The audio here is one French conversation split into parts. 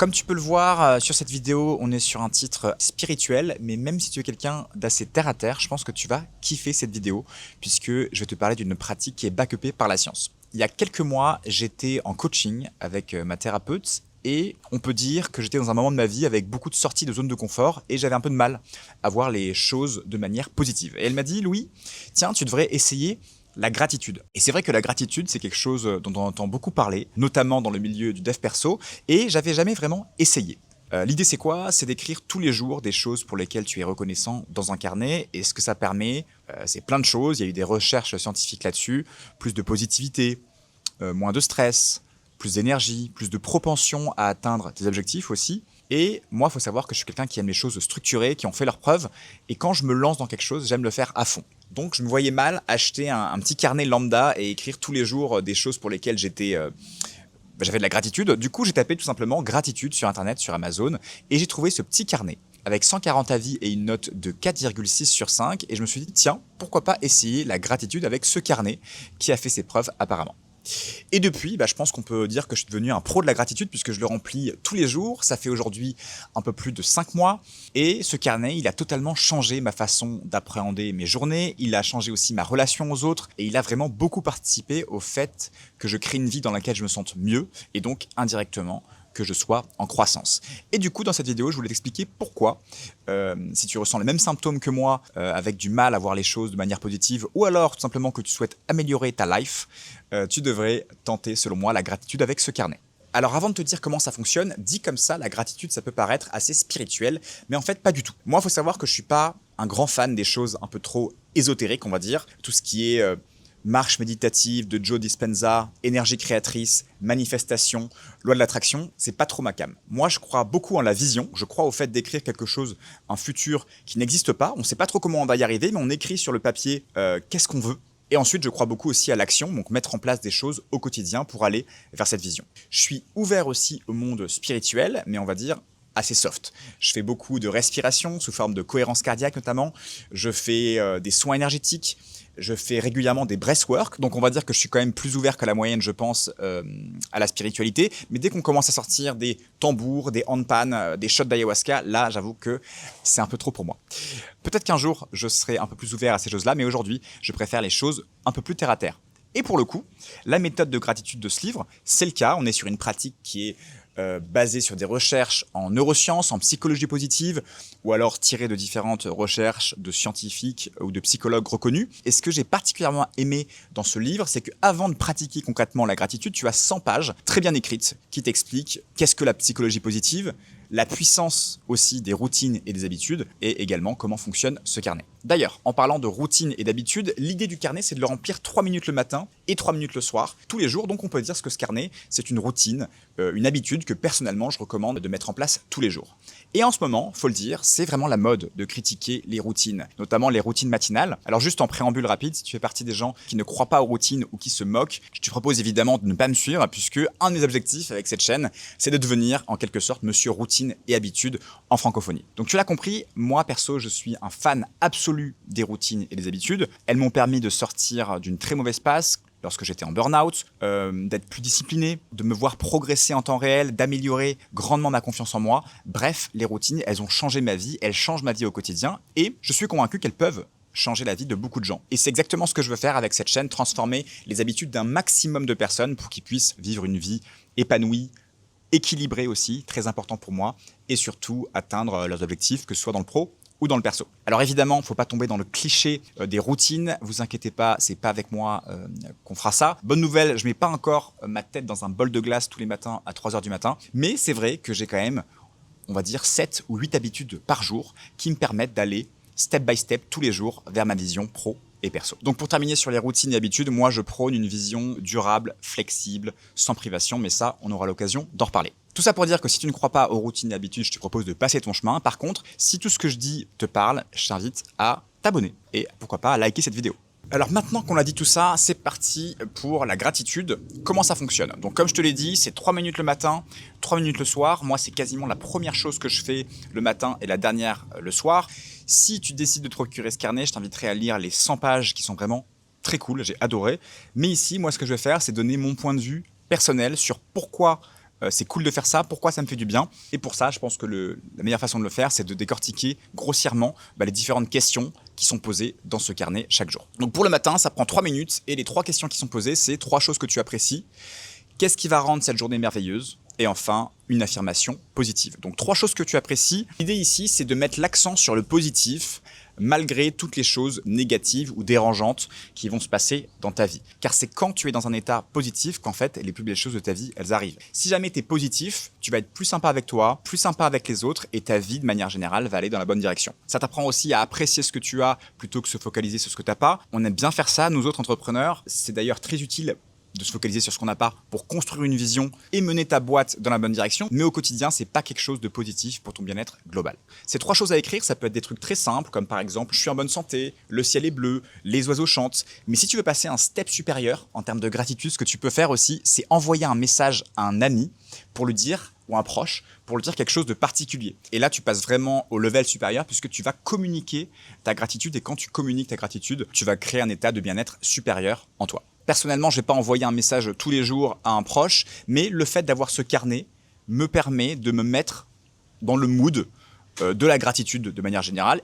Comme tu peux le voir sur cette vidéo, on est sur un titre spirituel, mais même si tu es quelqu'un d'assez terre à terre, je pense que tu vas kiffer cette vidéo puisque je vais te parler d'une pratique qui est backupée par la science. Il y a quelques mois, j'étais en coaching avec ma thérapeute et on peut dire que j'étais dans un moment de ma vie avec beaucoup de sorties de zone de confort et j'avais un peu de mal à voir les choses de manière positive. Et elle m'a dit, Louis, tiens, tu devrais essayer la gratitude. Et c'est vrai que la gratitude, c'est quelque chose dont on entend beaucoup parler, notamment dans le milieu du dev perso, et j'avais jamais vraiment essayé. L'idée c'est quoi? C'est d'écrire tous les jours des choses pour lesquelles tu es reconnaissant dans un carnet, et ce que ça permet, c'est plein de choses, il y a eu des recherches scientifiques là-dessus, plus de positivité, moins de stress, plus d'énergie, plus de propension à atteindre tes objectifs aussi. Et moi, il faut savoir que je suis quelqu'un qui aime les choses structurées, qui ont fait leurs preuves. Et quand je me lance dans quelque chose, j'aime le faire à fond. Donc, je me voyais mal acheter un petit carnet lambda et écrire tous les jours des choses pour lesquelles j'avais de la gratitude. Du coup, j'ai tapé tout simplement gratitude sur Internet, sur Amazon. Et j'ai trouvé ce petit carnet avec 140 avis et une note de 4,6 sur 5. Et je me suis dit, tiens, pourquoi pas essayer la gratitude avec ce carnet qui a fait ses preuves apparemment. Et depuis, je pense qu'on peut dire que je suis devenu un pro de la gratitude puisque je le remplis tous les jours. Ça fait aujourd'hui un peu plus de 5 mois. Et ce carnet, il a totalement changé ma façon d'appréhender mes journées. Il a changé aussi ma relation aux autres. Et il a vraiment beaucoup participé au fait que je crée une vie dans laquelle je me sente mieux. Et donc, indirectement, que je sois en croissance. Et du coup, dans cette vidéo, je voulais t'expliquer pourquoi, si tu ressens les mêmes symptômes que moi, avec du mal à voir les choses de manière positive, ou alors tout simplement que tu souhaites améliorer ta life, tu devrais tenter, selon moi, la gratitude avec ce carnet. Alors avant de te dire comment ça fonctionne, dit comme ça, la gratitude, ça peut paraître assez spirituel, mais en fait pas du tout. Moi, il faut savoir que je suis pas un grand fan des choses un peu trop ésotériques, on va dire. Tout ce qui est marche méditative de Joe Dispenza, énergie créatrice, manifestation, loi de l'attraction, c'est pas trop ma came. Moi, je crois beaucoup en la vision, je crois au fait d'écrire quelque chose, un futur qui n'existe pas, on sait pas trop comment on va y arriver, mais on écrit sur le papier qu'est-ce qu'on veut. Et ensuite, je crois beaucoup aussi à l'action, donc mettre en place des choses au quotidien pour aller vers cette vision. Je suis ouvert aussi au monde spirituel, mais on va dire assez soft. Je fais beaucoup de respiration sous forme de cohérence cardiaque notamment, je fais des soins énergétiques, je fais régulièrement des breathwork, donc on va dire que je suis quand même plus ouvert que la moyenne, je pense, à la spiritualité. Mais dès qu'on commence à sortir des tambours, des handpan, des shots d'ayahuasca, là, j'avoue que c'est un peu trop pour moi. Peut-être qu'un jour, je serai un peu plus ouvert à ces choses-là, mais aujourd'hui, je préfère les choses un peu plus terre à terre. Et pour le coup, la méthode de gratitude de ce livre, c'est le cas. On est sur une pratique qui est basée sur des recherches en neurosciences, en psychologie positive, ou alors tirée de différentes recherches de scientifiques ou de psychologues reconnus. Et ce que j'ai particulièrement aimé dans ce livre, c'est qu'avant de pratiquer concrètement la gratitude, tu as 100 pages très bien écrites qui t'expliquent qu'est-ce que la psychologie positive, la puissance aussi des routines et des habitudes, et également comment fonctionne ce carnet. D'ailleurs, en parlant de routines et d'habitudes, l'idée du carnet, c'est de le remplir 3 minutes le matin et 3 minutes le soir, tous les jours. Donc on peut dire que ce carnet, c'est une routine, une habitude que personnellement, je recommande de mettre en place tous les jours. Et en ce moment, faut le dire, c'est vraiment la mode de critiquer les routines, notamment les routines matinales. Alors juste en préambule rapide, si tu fais partie des gens qui ne croient pas aux routines ou qui se moquent, je te propose évidemment de ne pas me suivre, puisque un de mes objectifs avec cette chaîne, c'est de devenir en quelque sorte monsieur routine et habitude en francophonie. Donc tu l'as compris, moi perso, je suis un fan absolu des routines et des habitudes. Elles m'ont permis de sortir d'une très mauvaise passe lorsque j'étais en burn-out, d'être plus discipliné, de me voir progresser en temps réel, d'améliorer grandement ma confiance en moi. Bref, les routines, elles ont changé ma vie, elles changent ma vie au quotidien et je suis convaincu qu'elles peuvent changer la vie de beaucoup de gens. Et c'est exactement ce que je veux faire avec cette chaîne, transformer les habitudes d'un maximum de personnes pour qu'ils puissent vivre une vie épanouie, équilibrée aussi, très important pour moi, et surtout atteindre leurs objectifs, que ce soit dans le pro ou dans le perso. Alors évidemment, il ne faut pas tomber dans le cliché des routines. Vous inquiétez pas, c'est pas avec moi qu'on fera ça. Bonne nouvelle, je mets pas encore ma tête dans un bol de glace tous les matins à 3 h du matin. Mais c'est vrai que j'ai quand même, on va dire, 7 ou 8 habitudes par jour qui me permettent d'aller step by step tous les jours vers ma vision pro et perso. Donc pour terminer sur les routines et habitudes, moi je prône une vision durable, flexible, sans privation, mais ça, on aura l'occasion d'en reparler. Tout ça pour dire que si tu ne crois pas aux routines et habitudes, je te propose de passer ton chemin. Par contre, si tout ce que je dis te parle, je t'invite à t'abonner et pourquoi pas à liker cette vidéo. Alors maintenant qu'on a dit tout ça, c'est parti pour la gratitude. Comment ça fonctionne? Donc comme je te l'ai dit, c'est 3 minutes le matin, 3 minutes le soir. Moi, c'est quasiment la première chose que je fais le matin et la dernière le soir. Si tu décides de te procurer ce carnet, je t'inviterai à lire les 100 pages qui sont vraiment très cool, j'ai adoré. Mais ici, moi, ce que je vais faire, c'est donner mon point de vue personnel sur pourquoi c'est cool de faire ça, pourquoi ça me fait du bien. Et pour ça, je pense que la meilleure façon de le faire, c'est de décortiquer grossièrement les différentes questions qui sont posées dans ce carnet chaque jour. Donc pour le matin, ça prend 3 minutes et les 3 questions qui sont posées, c'est 3 choses que tu apprécies. Qu'est-ce qui va rendre cette journée merveilleuse? Et enfin, une affirmation positive. Donc 3 choses que tu apprécies. L'idée ici, c'est de mettre l'accent sur le positif, malgré toutes les choses négatives ou dérangeantes qui vont se passer dans ta vie. Car c'est quand tu es dans un état positif qu'en fait, les plus belles choses de ta vie, elles arrivent. Si jamais tu es positif, tu vas être plus sympa avec toi, plus sympa avec les autres, et ta vie, de manière générale, va aller dans la bonne direction. Ça t'apprend aussi à apprécier ce que tu as, plutôt que se focaliser sur ce que tu n'as pas. On aime bien faire ça, nous autres entrepreneurs. C'est d'ailleurs très utile de se focaliser sur ce qu'on n'a pas pour construire une vision et mener ta boîte dans la bonne direction. Mais au quotidien, c'est pas quelque chose de positif pour ton bien-être global. Ces 3 choses à écrire, ça peut être des trucs très simples, comme par exemple, je suis en bonne santé, le ciel est bleu, les oiseaux chantent. Mais si tu veux passer un step supérieur en termes de gratitude, ce que tu peux faire aussi, c'est envoyer un message à un ami pour lui dire, ou un proche, pour lui dire quelque chose de particulier. Et là, tu passes vraiment au level supérieur puisque tu vas communiquer ta gratitude. Et quand tu communiques ta gratitude, tu vas créer un état de bien-être supérieur en toi. Personnellement, je ne vais pas envoyer un message tous les jours à un proche, mais le fait d'avoir ce carnet me permet de me mettre dans le mood de la gratitude de manière générale.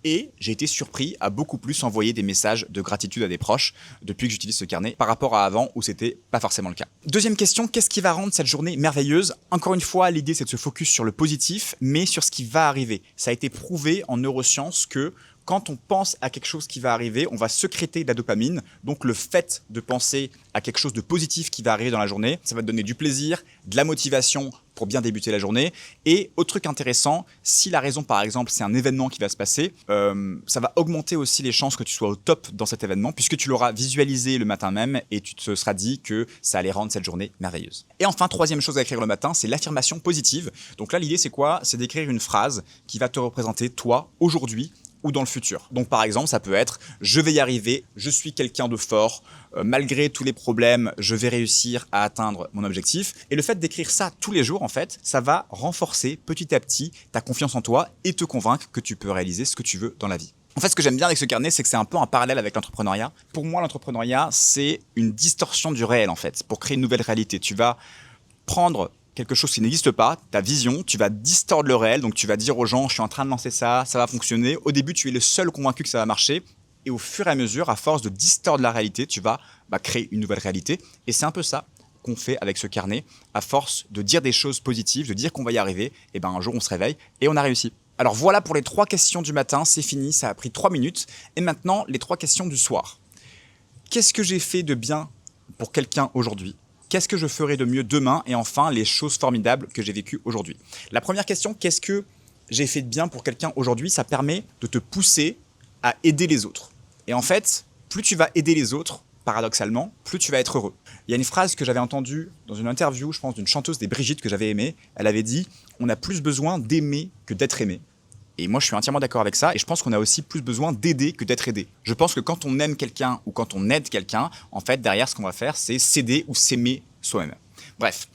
Et j'ai été surpris à beaucoup plus envoyer des messages de gratitude à des proches depuis que j'utilise ce carnet par rapport à avant où c'était pas forcément le cas. Deuxième question, qu'est-ce qui va rendre cette journée merveilleuse? Encore une fois, l'idée c'est de se focus sur le positif, mais sur ce qui va arriver. Ça a été prouvé en neurosciences que quand on pense à quelque chose qui va arriver, on va sécréter de la dopamine. Donc le fait de penser à quelque chose de positif qui va arriver dans la journée, ça va te donner du plaisir, de la motivation pour bien débuter la journée. Et autre truc intéressant, si la raison par exemple c'est un événement qui va se passer, ça va augmenter aussi les chances que tu sois au top dans cet événement puisque tu l'auras visualisé le matin même et tu te seras dit que ça allait rendre cette journée merveilleuse. Et enfin, 3e chose à écrire le matin, c'est l'affirmation positive. Donc là l'idée c'est quoi? C'est d'écrire une phrase qui va te représenter toi aujourd'hui ou dans le futur. Donc par exemple, ça peut être « je vais y arriver, je suis quelqu'un de fort, malgré tous les problèmes, je vais réussir à atteindre mon objectif ». Et le fait d'écrire ça tous les jours, en fait, ça va renforcer petit à petit ta confiance en toi et te convaincre que tu peux réaliser ce que tu veux dans la vie. En fait, ce que j'aime bien avec ce carnet, c'est que c'est un peu un parallèle avec l'entrepreneuriat. Pour moi, l'entrepreneuriat, c'est une distorsion du réel, en fait, pour créer une nouvelle réalité. Tu vas prendre quelque chose qui n'existe pas, ta vision, tu vas distordre le réel, donc tu vas dire aux gens, je suis en train de lancer ça, ça va fonctionner. Au début, tu es le seul convaincu que ça va marcher. Et au fur et à mesure, à force de distordre la réalité, tu vas créer une nouvelle réalité. Et c'est un peu ça qu'on fait avec ce carnet. À force de dire des choses positives, de dire qu'on va y arriver, et un jour, on se réveille et on a réussi. Alors voilà pour les 3 questions du matin, c'est fini, ça a pris 3 minutes. Et maintenant, les 3 questions du soir. Qu'est-ce que j'ai fait de bien pour quelqu'un aujourd'hui ? Qu'est-ce que je ferai de mieux demain? Et enfin, les choses formidables que j'ai vécues aujourd'hui. La première question, qu'est-ce que j'ai fait de bien pour quelqu'un aujourd'hui? Ça permet de te pousser à aider les autres. Et en fait, plus tu vas aider les autres, paradoxalement, plus tu vas être heureux. Il y a une phrase que j'avais entendue dans une interview, je pense, d'une chanteuse des Brigitte que j'avais aimée. Elle avait dit « On a plus besoin d'aimer que d'être aimé ». Et moi, je suis entièrement d'accord avec ça. Et je pense qu'on a aussi plus besoin d'aider que d'être aidé. Je pense que quand on aime quelqu'un ou quand on aide quelqu'un, en fait, derrière, ce qu'on va faire, c'est s'aider ou s'aimer soi-même. Bref,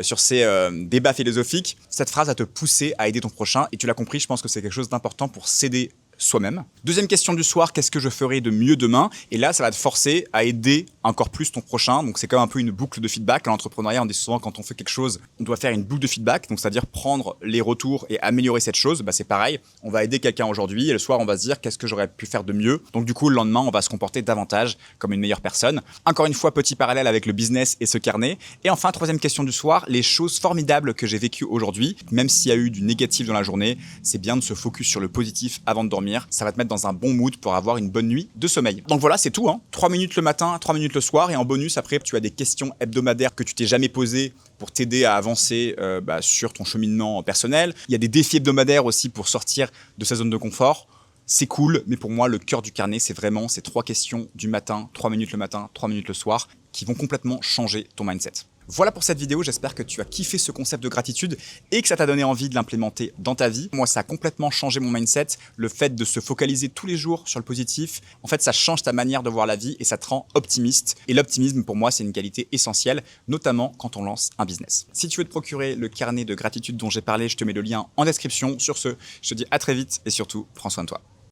sur ces débats philosophiques, cette phrase va te pousser à aider ton prochain. Et tu l'as compris, je pense que c'est quelque chose d'important pour s'aider soi-même. Deuxième question du soir, qu'est-ce que je ferai de mieux demain? Et là, ça va te forcer à aider encore plus ton prochain. Donc c'est comme un peu une boucle de feedback. À l'entrepreneuriat, on dit souvent quand on fait quelque chose, on doit faire une boucle de feedback. Donc c'est-à-dire prendre les retours et améliorer cette chose. C'est pareil, on va aider quelqu'un aujourd'hui et le soir, on va se dire qu'est-ce que j'aurais pu faire de mieux. Donc du coup, le lendemain, on va se comporter davantage comme une meilleure personne. Encore une fois, petit parallèle avec le business et ce carnet. Et enfin, 3e question du soir, les choses formidables que j'ai vécues aujourd'hui. Même s'il y a eu du négatif dans la journée, c'est bien de se focus sur le positif avant de dormir. Ça va te mettre dans un bon mood pour avoir une bonne nuit de sommeil. Donc voilà, c'est tout. 3 minutes le matin, 3 minutes le soir. Et en bonus, après, tu as des questions hebdomadaires que tu t'es jamais posées pour t'aider à avancer sur ton cheminement personnel. Il y a des défis hebdomadaires aussi pour sortir de sa zone de confort. C'est cool, mais pour moi, le cœur du carnet, c'est vraiment ces 3 questions du matin, 3 minutes le matin, 3 minutes le soir, qui vont complètement changer ton mindset. Voilà pour cette vidéo, j'espère que tu as kiffé ce concept de gratitude et que ça t'a donné envie de l'implémenter dans ta vie. Moi, ça a complètement changé mon mindset, le fait de se focaliser tous les jours sur le positif. En fait, ça change ta manière de voir la vie et ça te rend optimiste. Et l'optimisme, pour moi, c'est une qualité essentielle, notamment quand on lance un business. Si tu veux te procurer le carnet de gratitude dont j'ai parlé, je te mets le lien en description. Sur ce, je te dis à très vite et surtout, prends soin de toi.